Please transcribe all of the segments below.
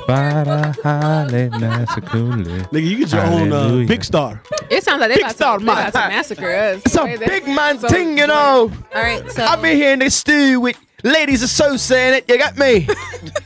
Nigga, you get your own Big Star. It sounds like they about to massacre us. It's a big man thing, you know. All right, so I've been here in this stew with ladies of Sosa in it. You got me?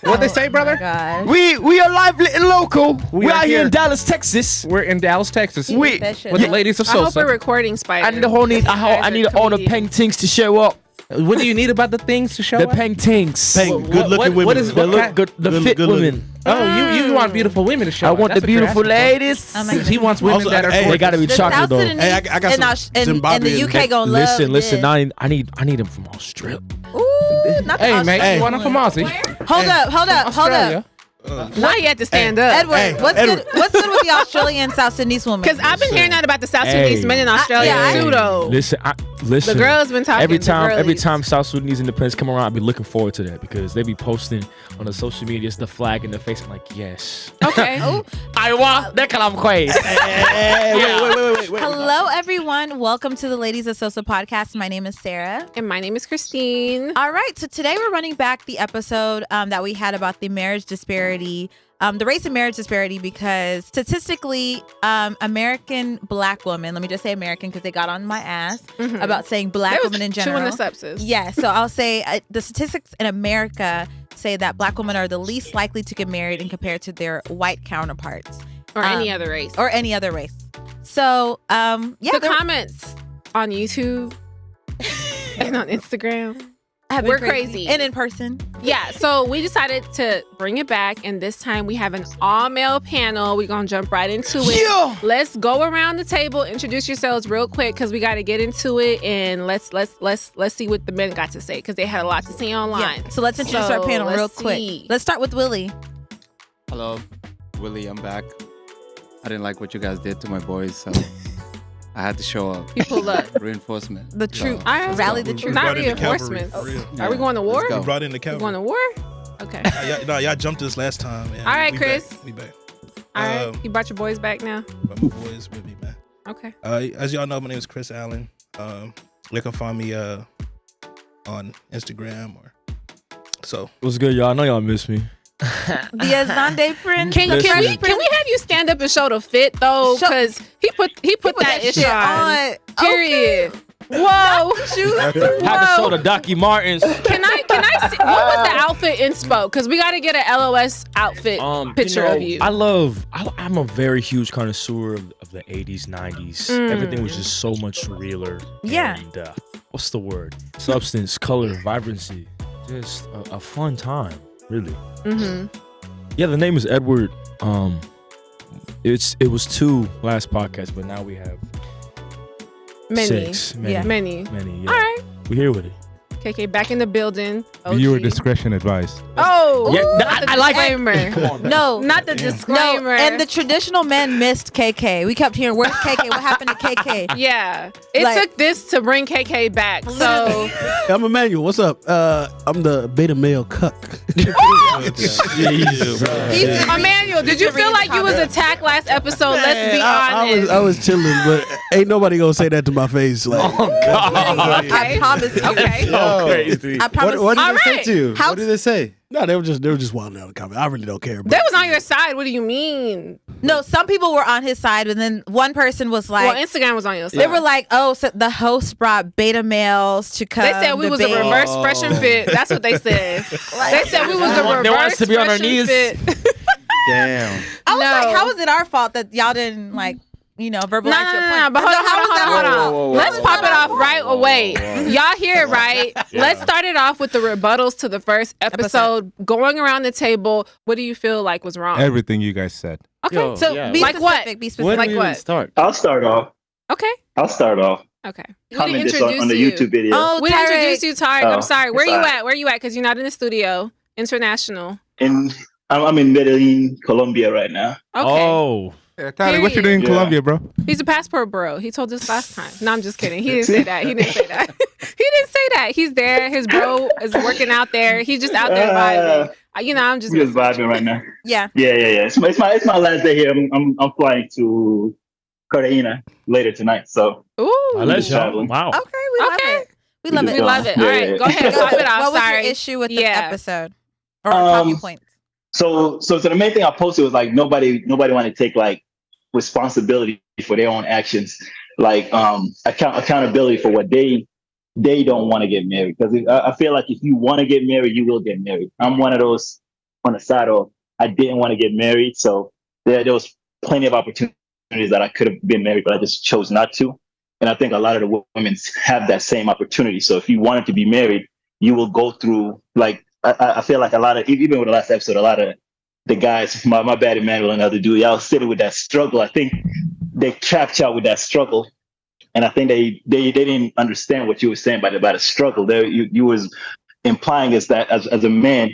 What they say, brother? God. We are live and local. We are are here here. in Dallas, Texas. We're in Dallas, Texas. We With the ladies of I hope Sosa. we're recording Spider. I need all the paintings to show up. What do you need about the things to show The up? paintings. Good looking women. What is They what look kind- good. The fit good women. Oh, you want beautiful women to show I up. want That's the what you're beautiful asking for. ladies. Oh my He wants women Also, that are hey, They gotta be The chocolate South though. Sudanese Hey, I got some and the UK gonna love. Listen. this. Now I need them from Australia. Ooh, not the Hey, man, Australian you want them from one. Aussie? Hold up. Australia. Now you have to stand up. Edward, Hey, what's Edward. good? What's good with the Australian South Sudanese woman? Because I've been hearing that about the South Sudanese Hey. men in Australia yeah, too, though. Listen. The girls been talking. Every the time girlies. South Sudanese independence come around, I be looking forward to that because they be posting on the social media, it's the flag in the face. I'm like, yes. Okay. Oh, I want that kind of quiz. Wait. hello, everyone. Welcome to the Ladies of Sosa podcast. My name is Sarah. And my name is Christine. All right, so today we're running back the episode that we had about the marriage disparity, the race and marriage disparity, because statistically, American black women, let me just say American because they got on my ass about saying black women in general. Chewing the sepsis. Yeah, so I'll say the statistics in America say that black women are the least likely to get married and compared to their white counterparts. Or any other race. Or any other race. So, the comments on YouTube and on Instagram. have been We're crazy. And in person. Yeah, so we decided to bring it back, and this time we have an all-male panel. We're gonna jump right into it. Yeah. Let's go around the table, introduce yourselves real quick, because we got to get into it, and let's see what the men got to say, because they had a lot to say online. Yeah. So let's introduce So, our panel let's real see. quick. Let's start with Willie. Hello, Willie, I'm back. I didn't like what you guys did to my boys, so I had to show up. You pull up. Reinforcement. The troops. All right. Rally the We troops. Not brought in the reinforcements. cavalry, for real. Are we going to war? Let's go. We brought in the We cavalry. going to war? Okay. Y'all jumped us last time. Man. All right, We Chris. Back. We back. All right. You brought your boys back now? But my boys with me, man. Okay. As y'all know, my name is Chris Allen. You can find me on Instagram or so. What's good, y'all? I know y'all miss me. The Azande Prince. Can we have you stand up and show the fit though? Because he put that ish on. Period. Whoa. Shoes. Had to show the Docky Martens. Can I see what was the outfit inspo? Because we got to get an LOS outfit picture of you. I'm a very huge connoisseur of the 80s, 90s. Everything was just so much realer. Yeah. And what's the word? Substance, color, vibrancy. Just a fun time, really. Yeah, the name is Edward. It was 2 last podcast, but now we have Many. 6. Many. Yeah. All right. We're here with it. KK back in the building. Viewer OG. discretion advised. Oh, Yeah, not the I like it. disclaimer. Come on, man. No. Not the disclaimer. No, and the traditional men missed KK. We kept hearing, where's KK? What happened to KK? Yeah. It Like- took this to bring KK back. So I'm Emmanuel. What's up? I'm the beta male cuck. Emmanuel, did you feel like you was attacked last episode? Let's be honest. I was chilling, but ain't nobody gonna say that to my face. Like, I promise you. Okay. Oh, crazy. I promise What did All they say right. to you? How- What did they say? no, they were just wilding out the comment. I really don't care. But They was on your side. What do you mean? No, some people were on his side, and then one person was like, Well, Instagram was on your side. they were like, oh, so the host brought beta males to come. They said we was a debate. reverse fresh and fit. That's what they said. They said we was a reverse They want us to be on our fresh and knees. fit. Damn. I was No. like, how is it our fault that y'all didn't verbalize No, your point? but hold on. Whoa. Let's pop it off right away. Y'all hear it, right? Let's start it off with the rebuttals to the first episode. Going around the table, what do you feel like was wrong? Everything you guys said. Okay. Yo. So Yeah. be Like specific. what? Be Where specific. do Like we even what? start? I'll start off. Okay. Okay. We didn't Comment this introduce on the you. YouTube video. Oh, We didn't Tarek. introduce you, Tarek. Oh, I'm sorry. Where it's you all right. at? Where you at? Because you're not in the studio. International. I'm in Medellin, Colombia right now. Okay. Oh. Tyler, what you doing in Yeah. Colombia, bro? He's a passport bro. He told us last time. No, I'm just kidding. He didn't say that. He didn't say that. He didn't say that. He's there. His bro is working out there. He's just out there vibing. I'm just I'm just vibing right now. Yeah. Yeah. It's my last day here. I'm flying to Cartagena later tonight. So Ooh. I let y'all. Traveling. Wow. Okay, we love Okay. it. We love We it. We love it. Yeah, All right. yeah. Go ahead. Pop it off. What was Sorry. your issue with the Yeah. episode? Or talking points? So the main thing I posted was like nobody wanted to take like responsibility for their own actions, like accountability for what they don't want to get married. Because I feel like if you want to get married, you will get married. I'm one of those on the side of I didn't want to get married, so there was plenty of opportunities that I could have been married, but I just chose not to. And I think a lot of the women have that same opportunity. So if you wanted to be married, you will go through like I feel like a lot of even with the last episode, a lot of the guys, my bad Emmanuel and other dude, y'all sitting with that struggle. I think they trapped y'all with that struggle, and I think they didn't understand what you were saying about a struggle. There, you was implying is that as a man,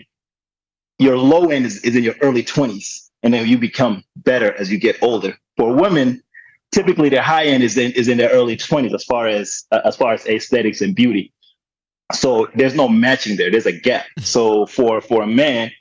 your low end is in your early 20s, and then you become better as you get older. For women, typically their high end is in their early 20s as far as aesthetics and beauty. So there's no matching there. There's a gap. So for a man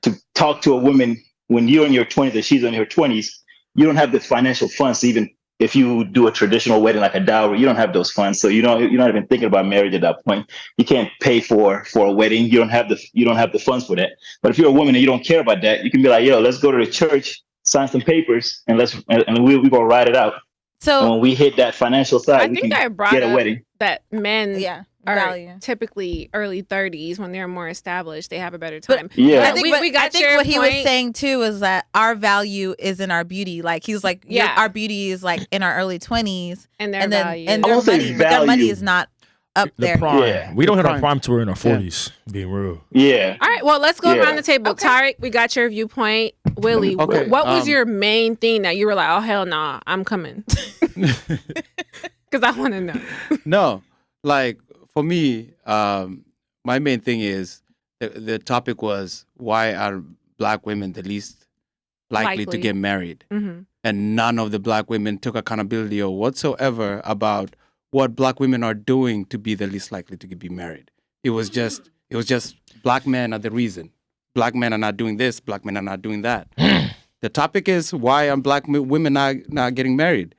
to talk to a woman when you're in your 20s and she's in her 20s, you don't have the financial funds to even if you do a traditional wedding like a dowry, you don't have those funds. So you're not even thinking about marriage at that point. You can't pay for a wedding. You don't have the funds for that. But if you're a woman and you don't care about that, you can be like, yo, let's go to the church, sign some papers, and we go ride it out. So and when we hit that financial side, I we think can I brought get a up wedding. that men are value. typically early 30s when they're more established. They have a better But- time. Yeah. I think we got I think your what he was point. saying too is that our value is in our beauty. Like he was like, Yeah. our beauty is like in our early 20s, And their and then value. and I their won't say money, but their money value. is not up The there. prime. Yeah. We don't The hit our prime. prime till we're in our 40s, being real. Yeah. All right, well, let's go Yeah. around the table. Okay. Tarek, we got your viewpoint. Willie, Okay, what was your main thing that you were like, oh, hell nah, I'm coming? Because I want to know. No, like for me, my main thing is the topic was why are black women the least likely to Likely. get married? Mm-hmm. And none of the black women took accountability or whatsoever about what black women are doing to be the least likely to be married. It was just black men are the reason. Black men are not doing this. Black men are not doing that. The topic is why are black women not getting married?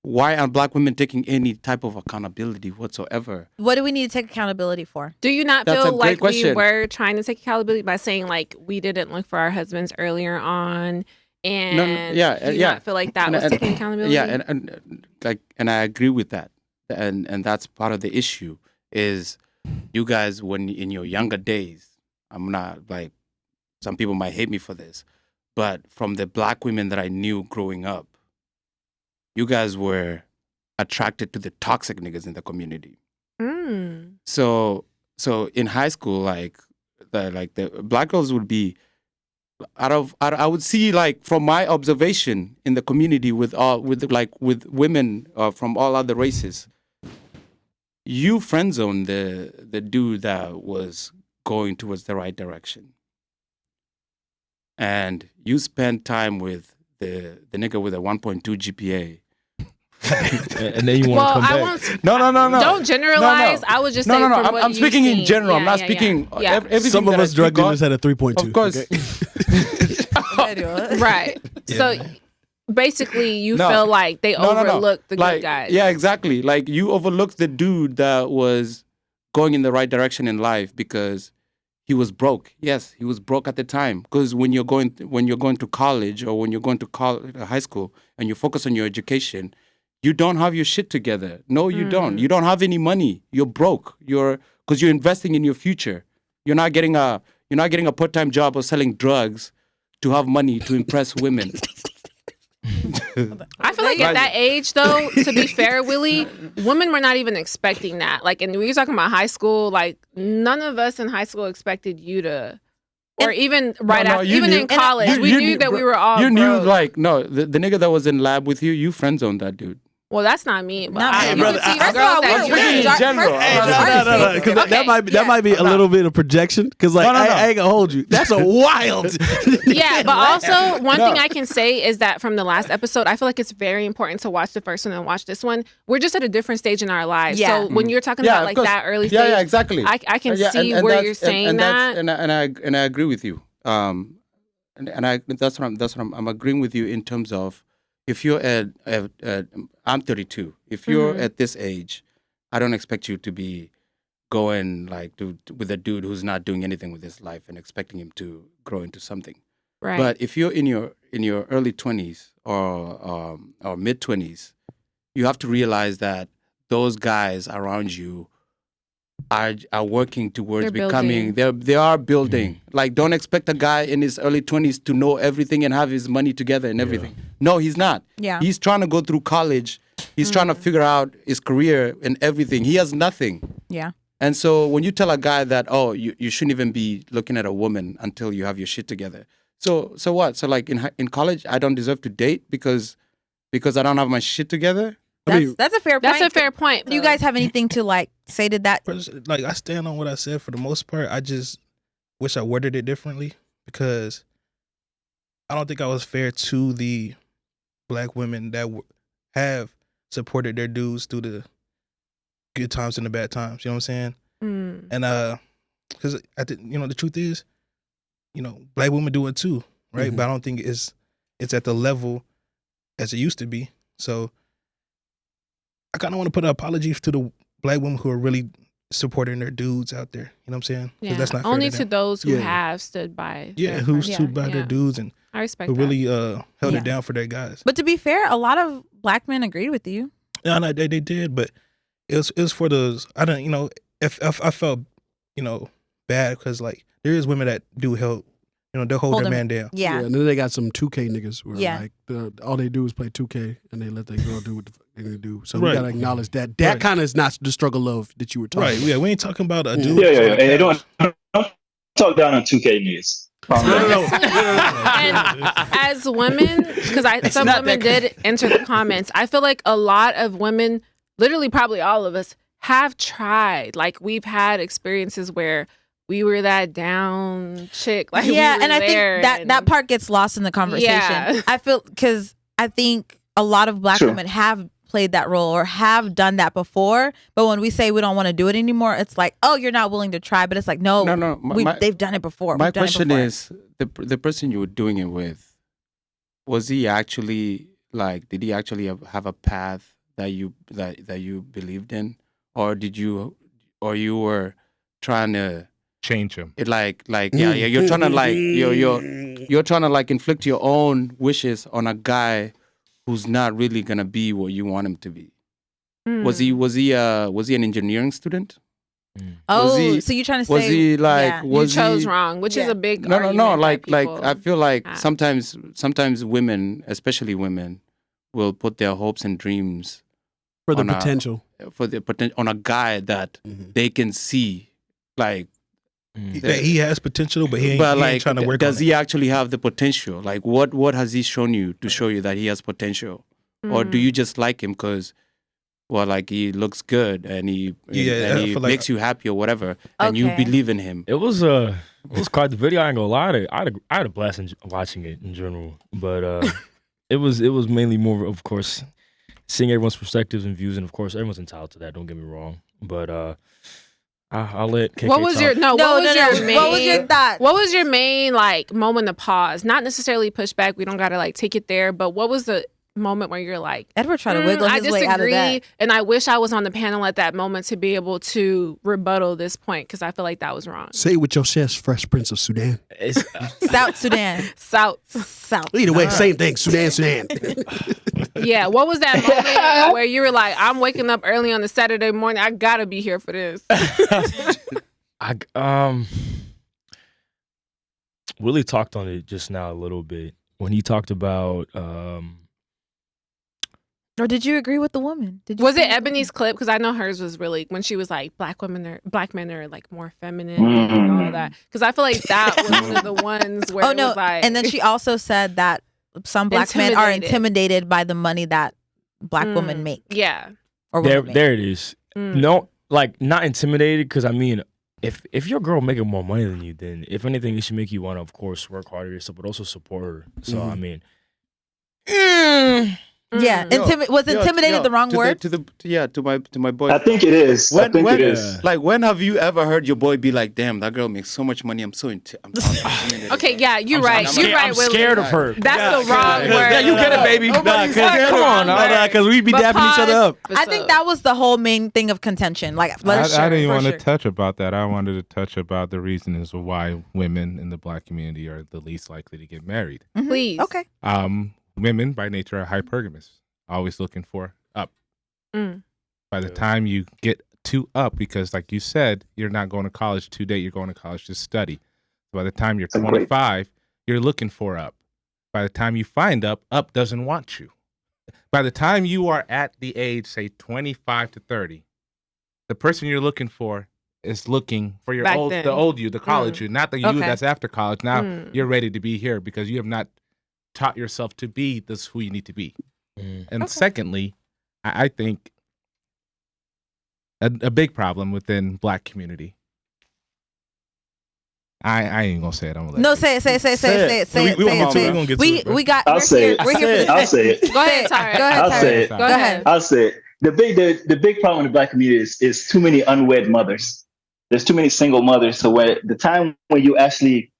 Why aren't black women taking any type of accountability whatsoever? What do we need to take accountability for? Do you not That's a feel great like we question. were trying to take accountability by saying like we didn't look for our husbands earlier on? And do you not feel like that was taking accountability? Yeah, and I agree with that. And that's part of the issue is you guys when in your younger days, I'm not like some people might hate me for this, but from the black women that I knew growing up, you guys were attracted to the toxic niggas in the community. Mm. So in high school, like the black girls would be I would see like from my observation in the community with women from all other races, you friend zone the dude that was going towards the right direction, and you spend time with the nigga with a 1.2 GPA. And then you want to Well, come I back. won't. No. Don't generalize. I would just say from what I'm you've speaking in seen. general. I'm Yeah, not yeah, speaking. yeah. Everything Some of that I us drug speak on- dealers had a 3.2. Of course. okay? Right. Yeah. So basically, you No. feel like they No. overlook the like, good guys. Yeah, exactly. Like you overlooked the dude that was going in the right direction in life because he was broke. Yes, he was broke at the time. Because when you're going to college or when you're going to high school and you focus on your education, you don't have your shit together. No, you don't. You don't have any money. You're broke. Because you're investing in your future. You're not getting a part-time job or selling drugs to have money to impress women. I feel like at that age, though, to be fair, Willie, women were not even expecting that. Like, and we were talking about high school. Like, none of us in high school expected you to, or even right after, you even knew- in college, we knew that we were all. You knew, broke. like, no, the nigga that was in lab with you friend zoned that dude. Well, that's not me. But Not I, me. you brother, can see I- girls First of all, that we're you- in general. First Hey, of all, no, ours because is- that might be a little bit of projection. Because like No. I ain't gonna hold you. That's a wild. Yeah, but also one thing I can say is that from the last episode, I feel like it's very important to watch the first one and watch this one. We're just at a different stage in our lives. Yeah. So when you're talking Yeah, about of like course. that early stage, Yeah, exactly. I can Yeah, see and where that's- you're saying and that. and I agree with you. That's what I'm agreeing with you in terms of if you're I'm 32. If you're at this age, I don't expect you to be going like with a dude who's not doing anything with his life and expecting him to grow into something. Right. But if you're in your early 20s or mid 20s, you have to realize that those guys around you are working towards They're becoming. They are building. Mm-hmm. Like, don't expect a guy in his early 20s to know everything and have his money together and everything. No, he's not. Yeah. He's trying to go through college. He's trying to figure out his career and everything. He has nothing. Yeah. And so when you tell a guy that, oh, you shouldn't even be looking at a woman until you have your shit together. So what? So like in college, I don't deserve to date because I don't have my shit together. That's a fair point. That's a fair point. Do you guys have anything to like say to that? Like, I stand on what I said for the most part. I just wish I worded it differently because I don't think I was fair to the Black women that have supported their dudes through the good times and the bad times. You know what I'm saying? And because the truth is, Black women do it too, right? But I don't think it's at the level as it used to be. So I kind of want to put an apology to the Black women who are really supporting their dudes out there. You know what I'm saying? 'Cause Yeah. that's not fair Only to to them. those who have stood by. Yeah, their who friends. stood by their dudes and I respect who that. really held Yeah. it down for their guys. But to be fair, a lot of Black men agreed with you. Yeah, no, they did, but it was for those. I don't, if I felt, bad because like there is women that do help, they'll hold their man down. Yeah. And then they got some 2K niggas where Yeah. like all they do is play 2K and they let their girl do what the fuck they do. So Right. we gotta acknowledge that. That Right. kind of is not the struggle love that you were talking Right? about. Yeah, we ain't talking about a dude. Yeah. Hey, don't talk down on 2K niggas. And as women, because some women did enter the comments, I feel like a lot of women, literally probably all of us, have tried. Like we've had experiences where we were that down chick. Like Yeah, we were and I think there that part gets lost in the conversation. Yeah. I feel because I think a lot of Black Sure. women have played that role or have done that before. But when we say we don't want to do it anymore, it's like, oh, you're not willing to try. But it's like, no, they've done it before. My We've done it question before. is, the person you were doing it with, was he actually did he actually have a path that you believed in, or you were trying to Change him. you're trying to you're trying to like inflict your own wishes on a guy who's not really gonna be what you want him to be. Was he an engineering student? Oh, he- so you're trying to say Was he like yeah. You was chose he, wrong, which is Yeah. a big No. argument Like that people I feel like have. sometimes women, especially women, will put their hopes and dreams For the on a- potential. on a guy that they can see, like. That he has potential, but he ain't trying to work does on he actually have the potential? Like, what has he shown you to show you that he has potential, or do you just like him because, well, like he looks good and he I feel like- makes you happy or whatever, and you Okay. believe in him? It was quite the video. I ain't gonna lie. I had a blast watching it in general, but it was mainly more, of course, seeing everyone's perspectives and views, and of course, everyone's entitled to that. Don't get me wrong, but I'll let KK What was talk. your what was your main What was your thought? What was your main like moment of pause? Not necessarily pushback. We don't gotta like take it there, but what was the moment where you're like, Edward tried to wiggle I his way out of disagree, that. and I wish I was on the panel at that moment to be able to rebuttal this point because I feel like that was wrong. Say it with your chest, Fresh Prince of Sudan. It's, South Sudan. South. Either way, same thing. Sudan. Yeah, what was that moment where you were like, I'm waking up early on a Saturday morning. I gotta be here for this. Willie talked on it just now a little bit when he talked about Or did you agree with the woman? Did you Was it agree with Ebony's clip? Because I know hers was really when she was like, black men are like more feminine and all that. Because I feel like that was one of the ones where Oh it no! was like, And then she also said that some Black men are Intimidated. intimidated by the money that Black women make. yeah. Or there. women make. There it is. Mm. No, like not intimidated because I mean, if your girl making more money than you, then if anything, it should make you want to, of course, work harder yourself, but also support her. So I mean, Yeah, intimidated the wrong word? To my boy. I think it is. I think it is. Like, when have you ever heard your boy be like, "Damn, that girl makes so much money. I'm so intimidated." Okay, yeah, you're right. You're right, I'm Willie. scared of her. That's the wrong word. Yeah, you get it, baby. Come on, because we be dapping each other up. I think that was the whole main thing of contention. Like, I didn't want to touch about that. I wanted to touch about the reasons why women in the Black community are the least likely to get married. Please. Okay. Women by nature are hypergamous, always looking for up. By the time you get to up, because like you said, you're not going to college to date, you're going to college to study. By the time you're 25, you're looking for up. By the time you find up doesn't want you. By the time you are at the age, say 25 to 30, the person you're looking for is looking for the old you, the college you, not the you that's after college. Now you're ready to be here because you have not taught yourself to be this who you need to be. And secondly, I think a big problem within Black community. I ain't gonna say it. I'm gonna let say it. We got. I'll say it. We're here for I'll say it. Go ahead, Tara. I'll say it. Go ahead. I'll say it. The big problem in the Black community is too many unwed mothers. There's too many single mothers. So when the time when you actually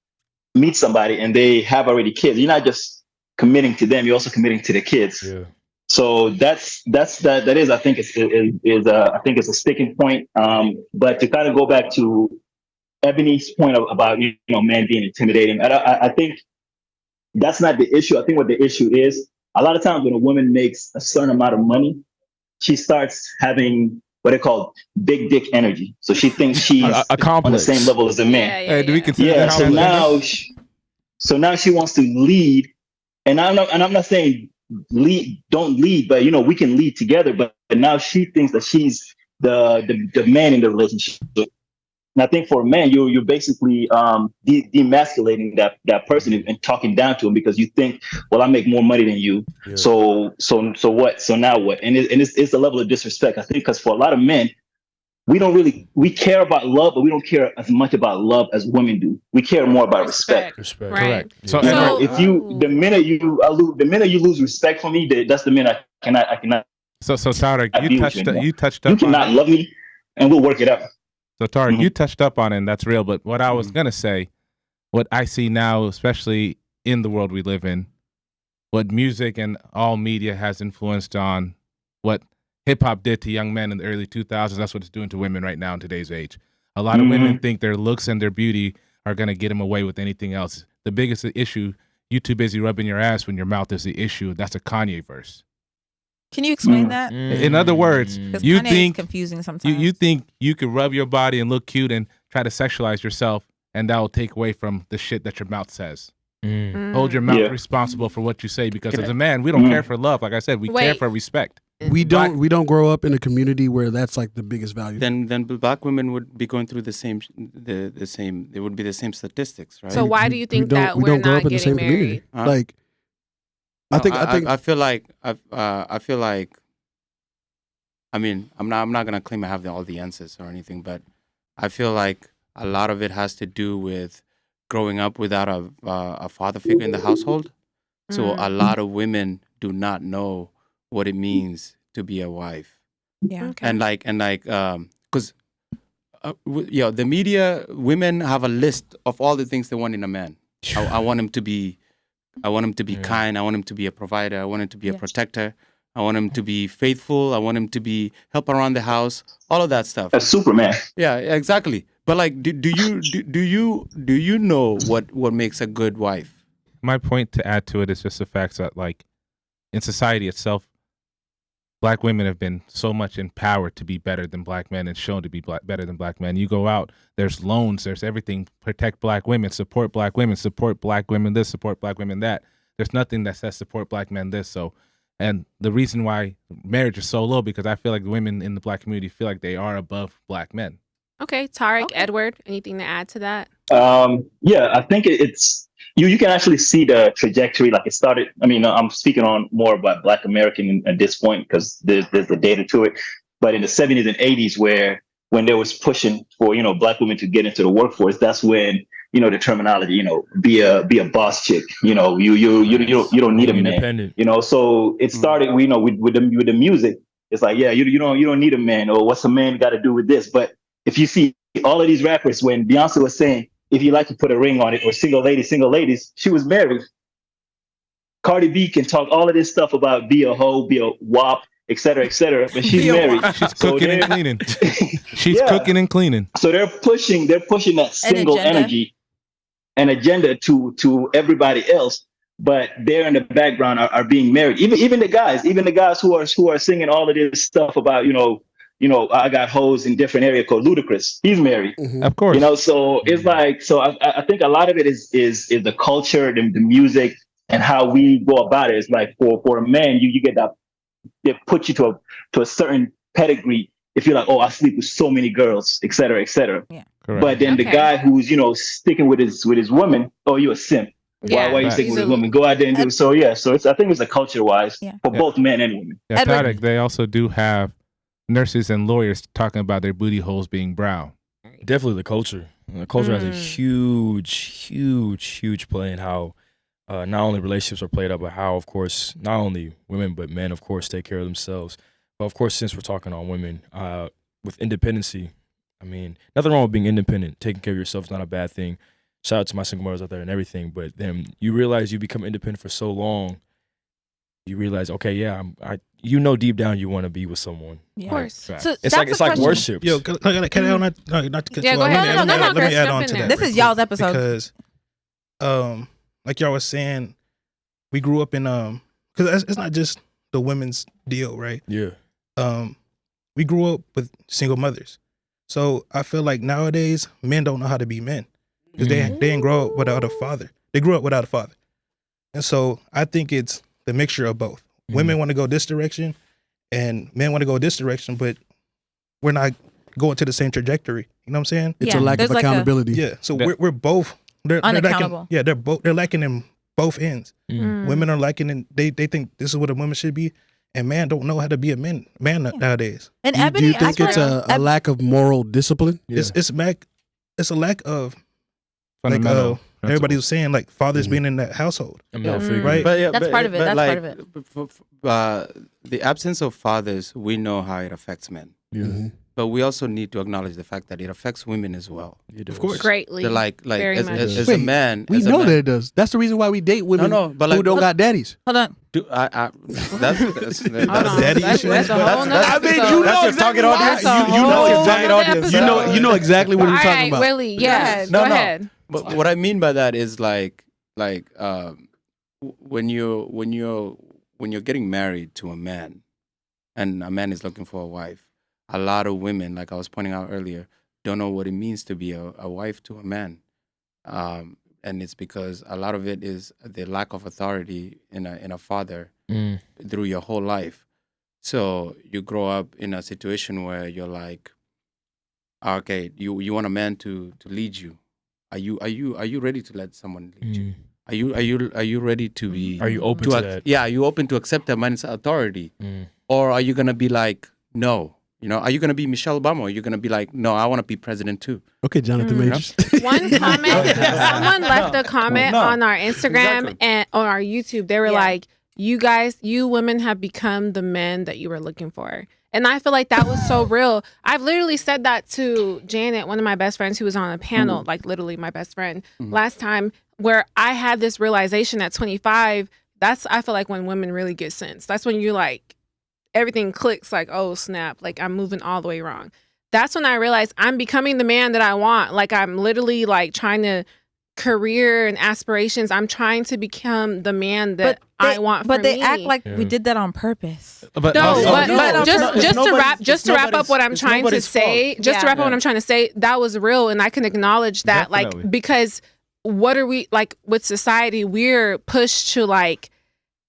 meet somebody and they have already kids, you're not just committing to them, you're also committing to the kids. Yeah. So that is I think it's a sticking point. But to kind of go back to Ebony's point about men being intimidating, I think that's not the issue. I think what the issue is, a lot of times when a woman makes a certain amount of money, she starts having what they call big dick energy. So she thinks she's on the same level as a man. Hey, do we consider that? So now she wants to lead, and I'm not saying don't lead, but we can lead together. But now she thinks that she's the man in the relationship. And I think for a man, you're basically demasculating that person and talking down to him because you think, well, I make more money than you. Yeah. So what? So now what? And it's a level of disrespect. I think because for a lot of men, we care about love, but we don't care as much about love as women do. We care more about respect. Respect. Right. Correct. So if the minute you lose respect for me, that's the minute I cannot. So Tarek, you touched up. You cannot love me, and we'll work it out. So Tarek, you touched up on it, and that's real. But what I was gonna say, what I see now, especially in the world we live in, what music and all media has influenced on what hip hop did to young men in the early 2000s. That's what it's doing to women right now in today's age. A lot of women think their looks and their beauty are gonna get them away with anything else. The biggest issue, you too busy rubbing your ass when your mouth is the issue. That's a Kanye verse. Can you explain that? In other words, you think confusing sometimes. You think you could rub your body and look cute and try to sexualize yourself, and that will take away from the shit that your mouth says. Hold your mouth responsible for what you say, because as a man, we don't care for love. Like I said, we care for respect. We don't grow up in a community where that's like the biggest value. Then Black women would be going through the same. It would be the same statistics, right? So why do you think that we're not getting married? Like. I feel like I mean, I'm not gonna claim I have all the answers or anything, but I feel like a lot of it has to do with growing up without a father figure in the household. So a lot of women do not know what it means to be a wife. Yeah. Okay. And because the media, women have a list of all the things they want in a man. I want him to be. I want him to be kind. I want him to be a provider. I want him to be a protector. I want him to be faithful. I want him to be help around the house. All of that stuff. A Superman. Yeah, exactly. But like, do you know what makes a good wife? My point to add to it is just the fact that, like, in society itself, Black women have been so much empowered to be better than Black men and shown to be better than Black men. You go out, there's loans, there's everything. Protect Black women, support Black women, support Black women this, support Black women that. There's nothing that says support Black men this. So, and the reason why marriage is so low, because I feel like women in the Black community feel like they are above Black men. Okay, Tarek, Edward, anything to add to that? Yeah, I think it's you can actually see the trajectory. Like it started. I mean, I'm speaking on more about Black American at this point because there's the data to it. But in the 70s and 80s, when there was pushing for Black women to get into the workforce, that's when the terminology, be a boss chick. You don't need a Being man. independent. So it started, with the music. It's like, yeah, you don't need a man, or what's a man got to do with this? But if you see all of these rappers, when Beyonce was saying, if you like to put a ring on it, or single ladies, she was married. Cardi B can talk all of this stuff about be a hoe, be a wop, et cetera, but she's married. She's cooking and cleaning. She's Yeah. cooking and cleaning. So they're pushing that single agenda. energy and agenda to everybody else, but they're in the background are being married. Even the guys who are singing all of this stuff about, I got hoes in different area called Ludacris. He's married. Of course. So it's like, so I think a lot of it is the culture, the music, and how we go about it. It's like for a man, you get that, they put you to a certain pedigree if you're like, oh, I sleep with so many girls, et cetera, et cetera. Yeah. Correct. But then the guy who's sticking with his woman, oh, you a simp. Yeah, why are you sticking with his woman? Go out there and do so. Yeah, so I think it's a culture wise for both men and women. Yeah, Edward. Tadek, they also do have nurses and lawyers talking about their booty holes being brown. Definitely the culture. The culture has a huge play in how not only relationships are played out, but how, of course, not only women but men, of course, take care of themselves. But of course, since we're talking on women, with independency, I mean, nothing wrong with being independent. Taking care of yourself is not a bad thing. Shout out to my single mothers out there and everything. But then you realize you become independent for so long, you realize, okay, yeah, deep down you want to be with someone. Yeah. Of course. Fact. So It's like question. worship. Yo, can I add on that? Not to cut Yeah, you go off. ahead. No, Let me Chris, add jump on in to there. that. This real is y'all's quick, episode. Because, like y'all was saying, we grew up in because it's not just the women's deal, right? Yeah. We grew up with single mothers, so I feel like nowadays men don't know how to be men because they didn't grow up without a father. They grew up without a father, and so I think it's the mixture of both. Women want to go this direction, and men want to go this direction, but we're not going to the same trajectory. You know what I'm saying? It's a lack of there's like accountability. Yeah. So we're both they're Unaccountable. lacking. They're lacking in both ends. Mm. Women are lacking in they think this is what a woman should be, and man don't know how to be a man nowadays. And Do Ebony, you think I it's feel like a lack of moral discipline? Yeah. It's a lack of Fundamental everybody principles. was saying like fathers being in that household. A male figure. Right. But yeah, That's part of it. That's part of it. The absence of fathers, we know how it affects men. Mm-hmm. But we also need to acknowledge the fact that it affects women as well. Of course. Greatly. They're like Very as, much. as a Wait, man, We as a know man, that it does. That's the reason why we date women No, but who like- don't got daddies. Hold on. That's Hold on. daddy That's issues. a whole nother I mean, episode. you know That's your exactly target audience. That's a You know whole exactly. nother episode. You know exactly what All we're talking right, about. Willie. Yeah. No, Go no. ahead. But what I mean by that is like when you're getting married to a man, and a man is looking for a wife, a lot of women, like I was pointing out earlier, don't know what it means to be a wife to a man, and it's because a lot of it is the lack of authority in a father through your whole life. So you grow up in a situation where you're like, okay, you want a man to lead you. Are you ready to let someone lead you? Are you ready to be? Are you open to that? Yeah, are you open to accept that man's authority, or are you gonna be like, no? Are you gonna be Michelle Obama? Or are you gonna be like, no, I want to be president too? Okay, Jonathan Majors. One comment, someone left a comment No. on our Instagram Exactly. and on our YouTube. They were like, you women have become the men that you were looking for. And I feel like that was so real. I've literally said that to Janet, one of my best friends who was on a panel, like literally my best friend last time, where I had this realization at 25. That's, I feel like, when women really get sense. That's when you like, everything clicks like, oh snap, like I'm moving all the way wrong. That's when I realized I'm becoming the man that I want. Like I'm literally like trying to career and aspirations. I'm trying to become the man that I want for But they me. act like we did that on purpose. But No, also- but no, just it's to nobody's- wrap up what I'm it's trying to nobody's say, fault. just to wrap up Yeah. what I'm trying to say, that was real, and I can acknowledge that, Definitely. like, because what are we like with society? We're pushed to like,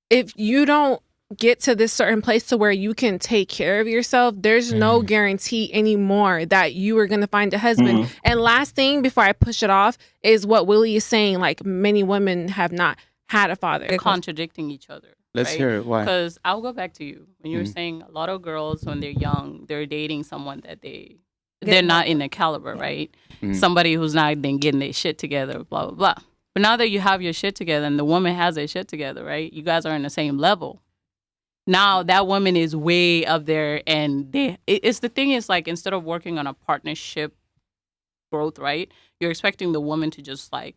if you don't get to this certain place to where you can take care of yourself, there's no guarantee anymore that you are going to find a husband. And last thing before I push it off is what Willie is saying. Like many women have not had a father. They're contradicting each other. Let's right? hear it. Why? Because I'll go back to you when you were saying a lot of girls when they're young, they're dating someone that they they're not in the caliber, right? Somebody who's not then getting their shit together, blah, blah, blah. But now that you have your shit together and the woman has their shit together, right? You guys are in the same level. Now that woman is way up there, and it's the thing is like, instead of working on a partnership growth, right? You're expecting the woman to just like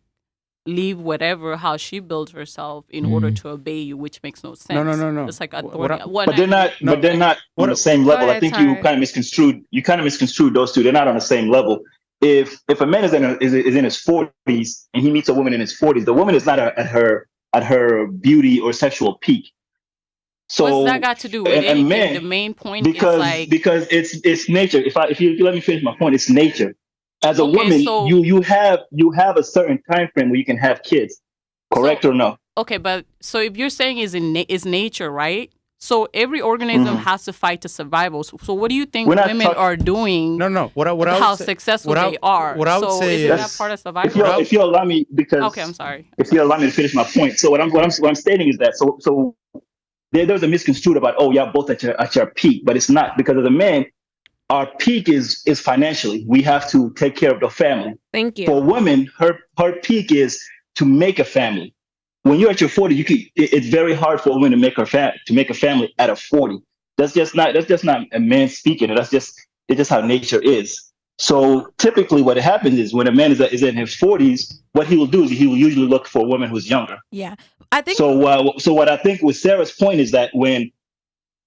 leave whatever, how she built herself in order to obey you, which makes no sense. No. It's like a But they're not on the same level. I think you kind of misconstrued those two. They're not on the same level. If a man is in his 40s and he meets a woman in his 40s, the woman is not at her beauty or sexual peak. So what's that got to do with anything? Man, the main point is like, because it's nature. If you let me finish my point, it's nature. As a woman, you have a certain time frame where you can have kids, correct or no? Okay, but so if you're saying is nature, right? So every organism has to fight to survival. So what do you think women are doing? No. How successful they are. What I would say is that part of survival? If you allow me, because okay, I'm sorry. If you allow me to finish my point, so what I'm stating is that so there was a misconstrued about y'all both at your peak, but it's not, because as a man, our peak is financially. We have to take care of the family. Thank you. For women, her peak is to make a family. When you're at your 40, it's very hard for a woman to make a family at a 40. That's just not a man speaking. It's just how nature is. So typically, what happens is when a man is in his 40s, what he will do is he will usually look for a woman who's younger. Yeah, I think. So what I think with Sarah's point is that when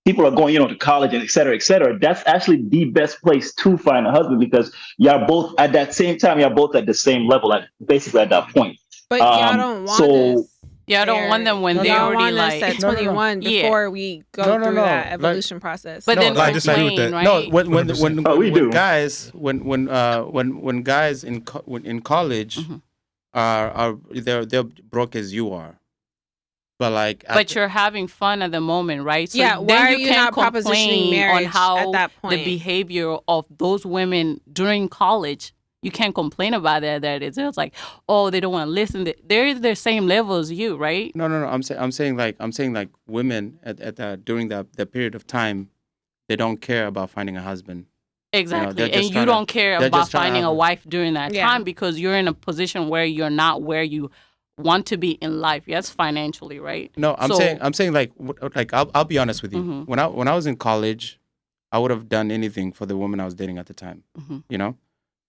people are going, to college and et cetera, that's actually the best place to find a husband, because y'all both at that same time, y'all both at the same level, basically at that point. But y'all don't want us. Yeah, I don't want them when they already like at 21 before we go through that evolution process. But then I disagree with that. Right? No, when guys in college they're broke as you are. But you're having fun at the moment, right? So yeah, why are you not propositioning marriage on how at that point? The behavior of those women during college? You can't complain about that. It's like, oh, they don't want to listen. They're the same level as you, right? No. I'm saying like women at during that period of time, they don't care about finding a husband. Exactly, and you don't care about finding a wife during that time because you're in a position where you're not where you want to be in life. Yes, financially, right? No, I'm saying like I'll be honest with you. Mm-hmm. When I was in college, I would have done anything for the woman I was dating at the time. Mm-hmm.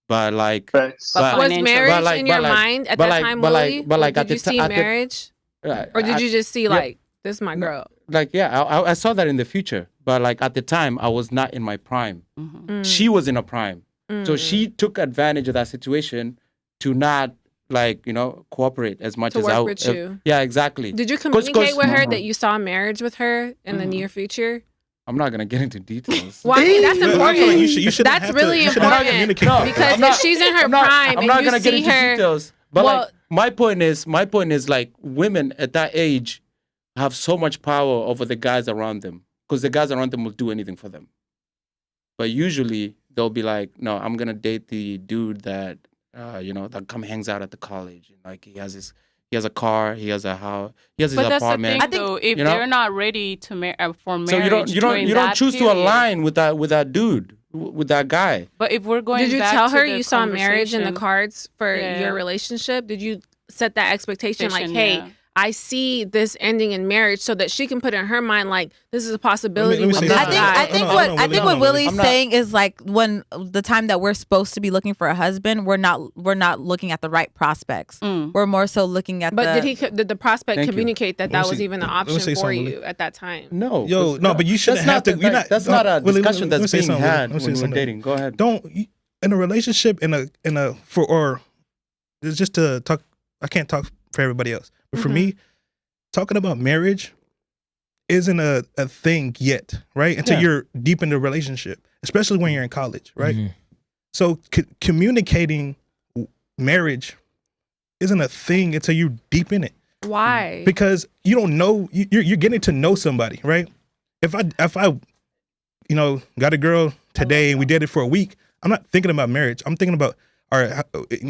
But was marriage in your mind at that time, Willie? Did you see marriage, or did you just see this is my girl? I saw that in the future, but at the time I was not in my prime. Mm-hmm. She was in a prime, so she took advantage of that situation to not cooperate as much as I would. Yeah, exactly. Did you communicate with her that you saw marriage with her in the near future? I'm not gonna get into details. Well, I mean, that's important. That's really important because if she's in her prime and you see her, details, but my point is like women at that age have so much power over the guys around them because the guys around them will do anything for them. But usually they'll be like, no, I'm gonna date the dude that that hangs out at the college and he has a car, he has a house, he has his apartment. But that's the thing, though. If they're not ready to for marriage, so you don't choose to align with that dude, with that guy. But if we're going, did you tell her you saw marriage in the cards for your relationship? Did you set that expectation hey, I see this ending in marriage, so that she can put in her mind this is a possibility. I think what Willie's saying is when the time that we're supposed to be looking for a husband, we're not looking at the right prospects. We're more so looking at. But did the prospect communicate that was even an option for you at that time? No, but you shouldn't have to. That's not a discussion that's being had when we're dating. Go ahead. Don't in a relationship it's just to talk. I can't talk for everybody else. But for me, talking about marriage isn't a thing yet, right? Until you're deep in the relationship, especially when you're in college, right? Mm-hmm. So communicating marriage isn't a thing until you're deep in it. Why? Because you don't know, you're getting to know somebody, right? If I got a girl today and we did it for a week, I'm not thinking about marriage. I'm thinking about, all right,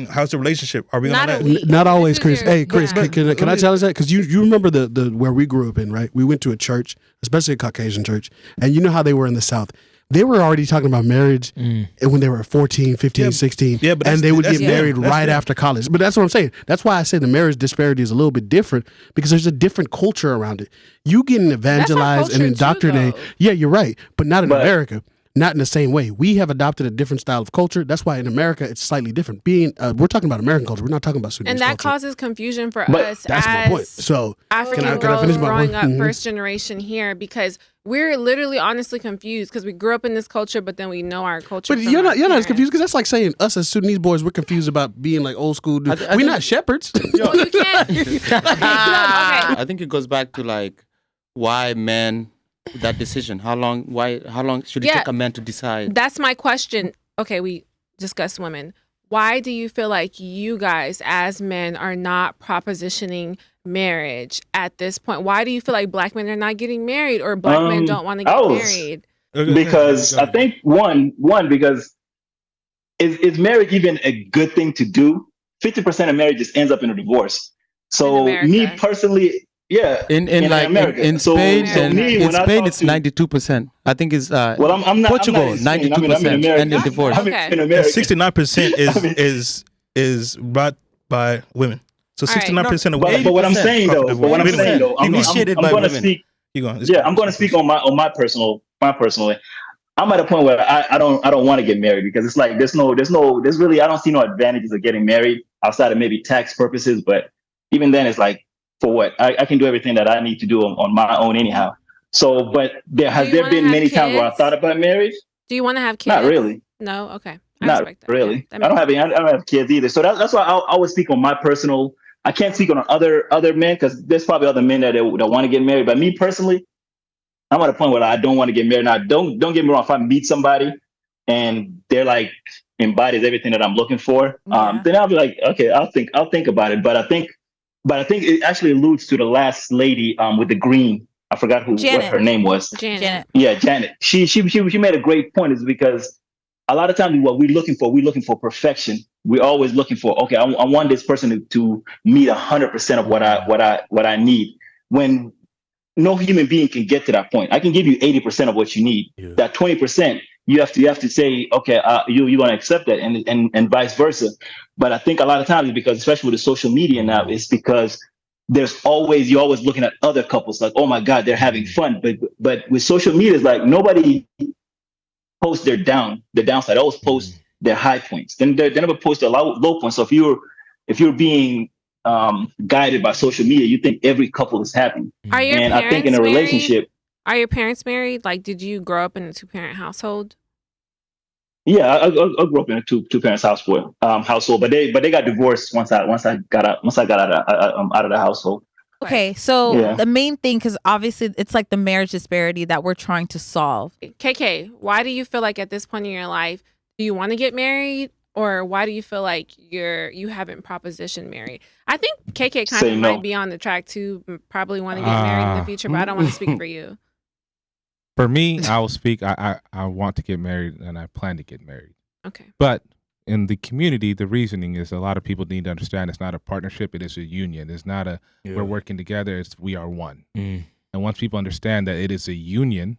how's the relationship? Are we not always, Chris? Hey, Chris, can I tell us that? Because you remember the where we grew up in, right? We went to a church, especially a Caucasian church, and you know how they were in the South. they were already talking about marriage when they were 14, 15, 16. Yeah, but and they would get them. married That's right them. after college. But that's what I'm saying. That's why I say the marriage disparity is a little bit different because there's a different culture around it. You getting evangelized and culture too, indoctrinated. though. Yeah, you're right. But not in But- America. Not in the same way. We have adopted a different style of culture. That's why in America it's slightly different. We're talking about American culture. We're not talking about Sudanese And that culture. causes confusion for But us That's my point. as So African can I girls finish my growing point? up Mhm. first generation here because we're literally honestly confused because we grew up in this culture, but then we know our culture. But from you're our not as parents. confused because that's like saying us as Sudanese boys we're confused about being like old school dudes. I We're think- not shepherds. Well, you can't. Okay. I think it goes back to like why men that decision. How long should it Yeah. take a man to decide? That's my question. Okay, we discussed women. Why do you feel like you guys as men are not propositioning marriage at this point? Why do you feel like black men are not getting married or black men don't want to get married? Because I think one because is marriage even a good thing to do? 50% of marriages ends up in a divorce. So In me America. personally, yeah, In America. in So- Spain so and me, in when I Spain talk it's to- 92%. I think it's well, I'm not Portugal I'm not in Spain. I'm in 92% America. and in divorce. I'm Okay. in America. 69% I mean- is brought by women. So All right. 69% of But women. what I'm saying though, profitable. but what I'm Wait a saying minute. though, I'm Initiated by going to women. speak. Keep going. Yeah, I'm going to speak on my personally. I'm at a point where I don't want to get married because it's like there's really I don't see no advantages of getting married outside of maybe tax purposes. But even then, it's like for what I can do everything that I need to do on my own anyhow. So, but has you there wanna been have many times where I kids? thought about marriage? Do you want to have kids? Not really. No? Okay. I Not respect that. really. Yeah, that I don't makes have any. I don't have kids either. So that's why I would speak on my personal. I can't speak on other men because there's probably other men that want to get married. But me personally, I'm at a point where I don't want to get married. Now, don't get me wrong. If I meet somebody and they're like embodies everything that I'm looking for, Yeah. then I'll be like, okay, I'll think about it. But I think it actually alludes to the last lady with the green. I forgot what Janet. her name was. Janet. Yeah, Janet. She made a great point. Is because a lot of times what we're looking for perfection. We're always looking for, okay, I want this person to meet 100% of what I need. When no human being can get to that point. I can give you 80% of what you need. Yeah. That 20%, you have to say, okay, you're going to accept that, and vice versa. But I think a lot of times it's because, especially with the social media now, it's because you're always looking at other couples like, oh my God, they're having fun. But with social media, it's like nobody posts their downside. They always post their high points. Then they never post their low points. So if you're being guided by social media, you think every couple is happy. Are your And parents I think in a married? relationship, Are your parents married? Like, did you grow up in a 2-parent household? yeah, I grew up in a two parents household, but they got divorced once I got out of the household. Okay, so Yeah. the main thing, because obviously it's like the marriage disparity that we're trying to solve. KK, why do you feel like at this point in your life, do you want to get married? Or why do you feel like you haven't propositioned married? I think KK kind Say of no. might be on the track to probably want to get married in the future, but I don't want to speak for you. For me, I will speak. I want to get married and I plan to get married. Okay. But in the community, the reasoning is a lot of people need to understand it's not a partnership, it is a union. It's not we're working together, it's we are one. Mm. And once people understand that it is a union,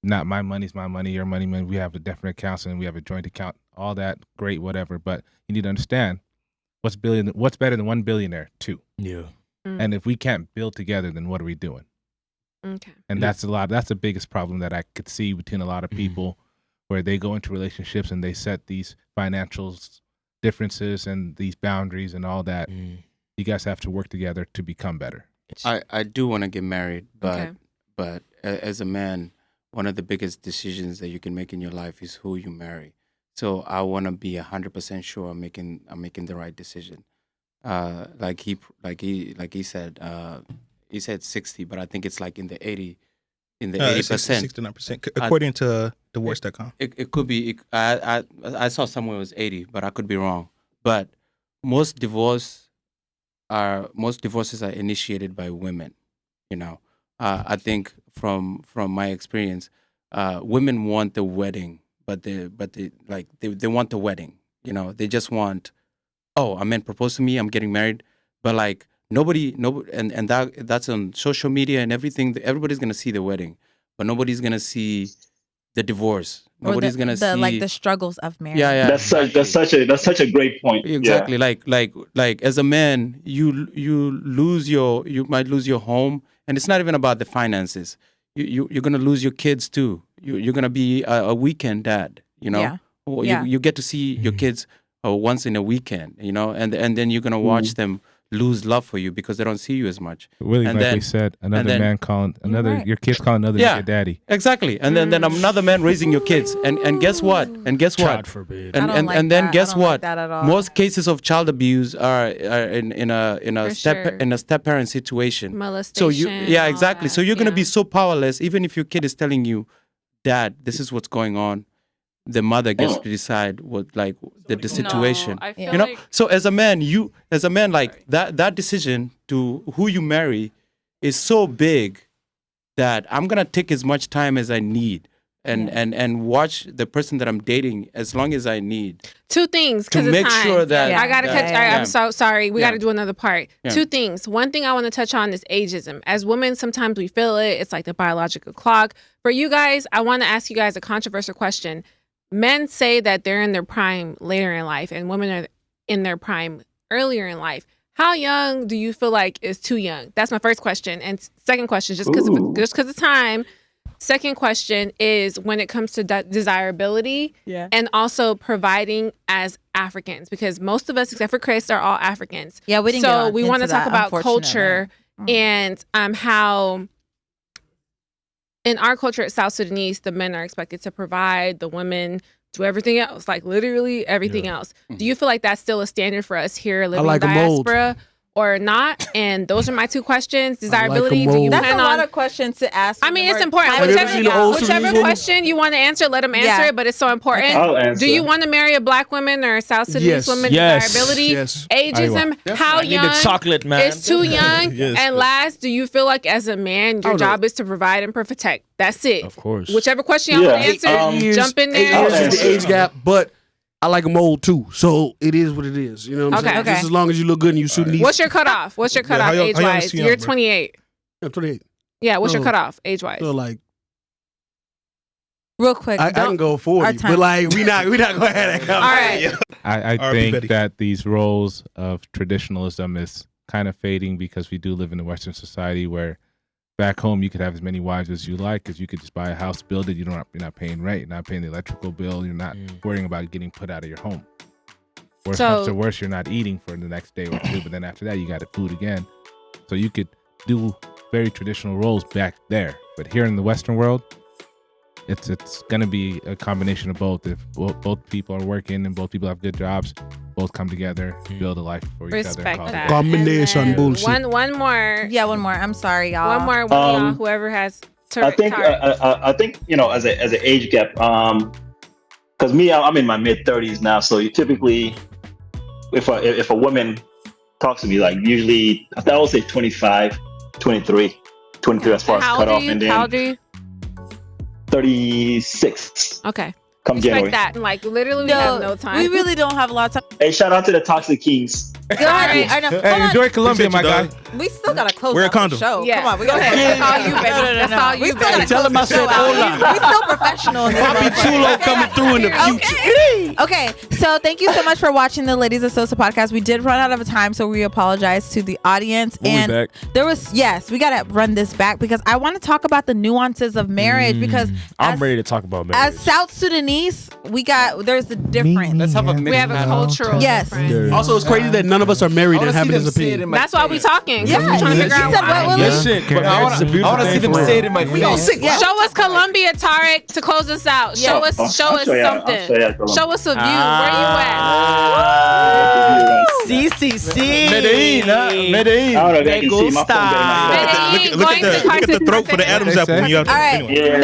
not my money's my money, your money, we have a different accounts and we have a joint account, all that, great, whatever. But you need to understand what's better than one billionaire? Two. Yeah. And if we can't build together, then what are we doing? Okay. And that's the biggest problem that I could see between a lot of people where they go into relationships and they set these financial differences and these boundaries and all that. You guys have to work together to become better. I do want to get married, Okay. but as a man, one of the biggest decisions that you can make in your life is who you marry. So I want to be 100% sure I'm making the right decision. Like he said 60, but I think it's like in the 80%. 69%, according to divorce.com. It could be. I saw somewhere it was 80, but I could be wrong. But most divorces are initiated by women. You know, I think from my experience, women want the wedding, but they want the wedding. You know, they just want, oh, a man proposed to me, I'm getting married, but like nobody, and that's on social media and everything. Everybody's gonna see the wedding, but nobody's gonna see the divorce. Or Nobody's gonna see like the struggles of marriage. Yeah, That's such a great point. exactly. Yeah. Like as a man, you might lose your home, and it's not even about the finances. You're gonna lose your kids too. You're gonna be a weekend dad. You know, Yeah. Or Yeah. you get to see your kids once in a weekend. You know, and then you're gonna watch them lose love for you because they don't see you as much. Really, And like then- we said, another then- man calling another, right. your kids calling another Yeah. nigga daddy. Exactly, and then another man raising your kids, and guess what? And guess what? God forbid. I And don't and, like and then that. I guess don't like what? that at all. Most cases of child abuse are in a For step sure. in a step parent situation. Molestation. So yeah, all exactly. that. So you're gonna Yeah. be so powerless, even if your kid is telling you, "Dad, this is what's going on." The mother gets to decide what the situation. No, I feel You know. like So as a man, like that decision to who you marry is so big that I'm gonna take as much time as I need. And watch the person that I'm dating as long as I need. Two things To because of make time. sure that- I gotta that- catch. yeah. I'm so sorry. We Yeah. gotta do another part. Yeah. Two things. One thing I want to touch on is ageism. As women, sometimes we feel it. It's like the biological clock. For you guys, I want to ask you guys a controversial question. Men say that they're in their prime later in life, and women are in their prime earlier in life. How young do you feel like is too young? That's my first question. And second question, just because of time. Second question is when it comes to desirability and also providing as Africans, because most of us, except for Chris, are all Africans. Yeah, we didn't. So get we want to into talk that, about culture and how in our culture at South Sudanese, the men are expected to provide, the women do everything else, like literally everything else. Do you feel like that's still a standard for us here living like in 'em old. diaspora? Or not? And those are my two questions. Desirability. Do you That's plan a lot on? of questions to ask. I mean, it's important. Have you ever seen the old Whichever Sudanese woman? question you want to answer, let them answer Yeah. it. But it's so important. I'll answer. Do you want to marry a black woman or a South Sudanese Yes. woman? Yes. Desirability, Yes. ageism, how I need young the chocolate, man. is too young. Yes. And last, do you feel like as a man, your Oh, no. job is to provide and protect? That's it. Of course. Whichever question you want to Yeah. answer, jump in 8 there. years is the answer. age gap, but I like them old too. So it is what it is. You know what I'm Okay, saying? okay. Just as long as you look good and you Sudanese. What's your cutoff? What's your Yeah, cutoff how young- age how young is wise? too young, You're bro? 28. I'm 28. Yeah, what's your Oh. cutoff age wise? So like Real quick. I can go our 40, time. but like we not gonna have that All right. I R.I.P. think Betty. that these roles of traditionalism is kind of fading because we do live in a Western society where back home you could have as many wives as you like because you could just buy a house, build it. You're not paying rent, you're not paying the electrical bill, you're not worrying about it getting put out of your home. Worst comes to worse, you're not eating for the next day or two, but then after that you got food again. So you could do very traditional roles back there, but here in the Western world, it's gonna be a combination of both. If both people are working and both people have good jobs, both come together, build a life for each other. Respect and call it that. good. Combination And then bullshit. One more. Yeah, one more. I'm sorry, y'all. One more. One of y'all, whoever has. I think as an age gap, because me, I'm in my mid 30s now, so you typically, if a woman talks to me, like usually I would say 25, 23 as far as How old cutoff, are you? and How then old are you? 36. Okay. Come Respect January. that. Like literally, we have no time. We really don't have a lot of time. Hey, shout out to the Toxic Kings. Go ahead. I know. Hey, Hold on. enjoy Colombia, my guy. Appreciate We still gotta close Wear a out the condom. show. Yeah. Come on, we go ahead. That's all you, baby. That's all you, We still gotta baby. Tell him I close the show said out. hola. We still professional in this. Papi Chulo coming through in the future. Okay, so thank you so much for watching the Ladies of Sosa podcast. We did run out of time, so we apologize to the audience. We'll be and back. there was we gotta run this back because I want to talk about the nuances of marriage because I'm as- ready to talk about marriage. As South Sudanese, there's a difference. Let's have a We have a cultural. Yes. difference. Also, it's crazy that none of us are married and having this opinion. That's why we talking. 'cause Yeah. we're trying to figure She out said why. what, Willie? Listen, But I want to see them say it in my face. Yeah. Show us Colombia, Tarek, to close us out. Yeah. Show us I'll show something. you Colombia. Show us a view. Where you I don't know if I can see my phone better at? than Look at the throat for the Adam's apple when you have to. All right, Anyway. Yeah.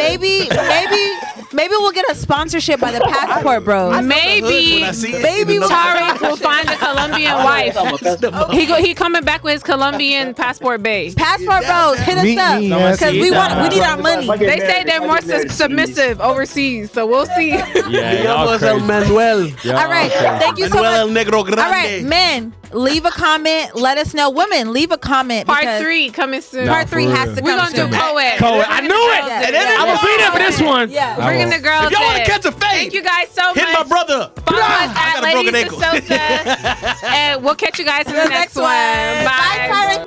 maybe we'll get a sponsorship by the Passport Bros. Maybe Tarek will find a Colombian wife. He coming back with his Colombian passport babe. Passport Bros, hit us up because we need our money. They say they're more submissive overseas, so we'll see. Yeah, y'all El crazy. Manuel. Y'all All right, crazy. thank you so Manuel El much. Negro Grande. All right, men, Leave a comment. Let us know. Women, leave a comment. Part 3 coming soon. Part 3 has to come We're going to soon. do co-ed. I knew it. I'm going to be there for this one. Yeah. We're going to girls. If y'all want to in. catch a fade, Thank you guys so much. hit my brother. Follow us I at got a broken Ladies of ankle. Sosa. And we'll catch you guys in the next one. Bye, Tyra.